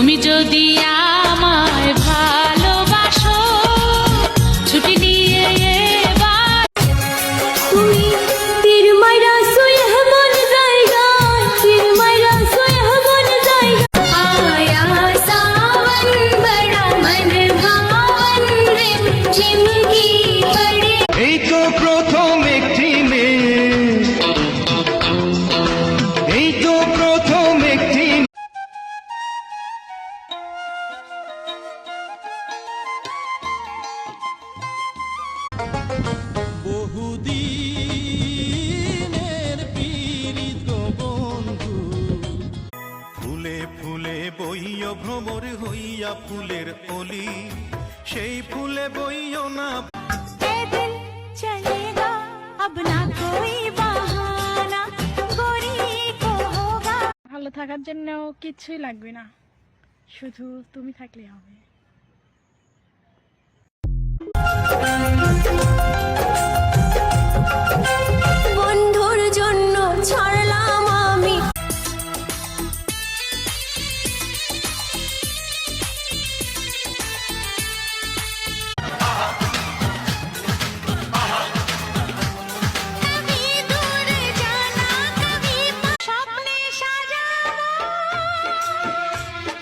তুমি যদি আমায় ভালোবাসো ছুটি নিয়ে এবার তুমি তীর মাইরা সোয়া মন জায়গা তীর মাইরা সোয়া মন জায়গা आया सावन बड़ा मन भावन रिम झिम की पड़े এই তো প্রথম একটি মেয়ে, এই তো প্রথম একটি বহুদিনের পীড়িত বন্ধু, ফুলে ফুলে বইয় ভ্রমর হইয়া ফুলের কলি, সেই ফুলে বইয় না। ए दिल चलेगा अब ना कोई बहाना गोरी को होगा ভালো থাকার জন্য কিছুই লাগবে না, শুধু তুমি থাকলেই হবে। বন্ধুর জন্য ছাড়লাম আমি কবি দূরে জানা কবি স্বপ্নে সাজাবো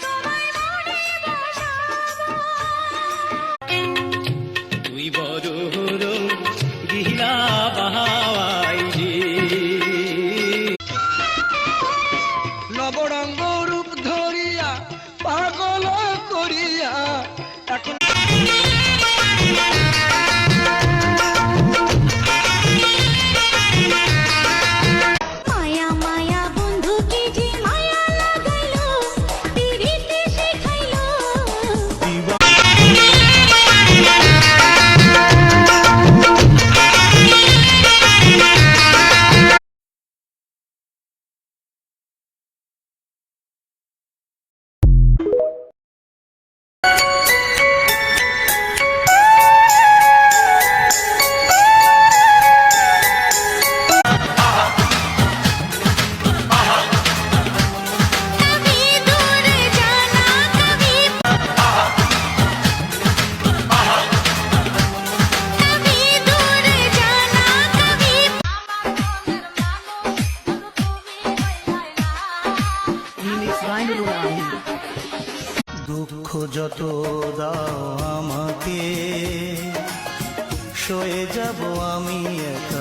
তোমায় মনে বসাবো তুই বড় গিলা বাহাওয়াই নবরঙ্গ রূপ ধরিয়া পাগল করিয়া এখন মায়া মায়া বন্ধু কি যে মায়া লাগাইলো পিরিতে শেখাইলো কবি দূরে জানা কবি কবি দূরে জানা কবি দুঃখ যত দাও আমাকে, সয়ে যাব আমি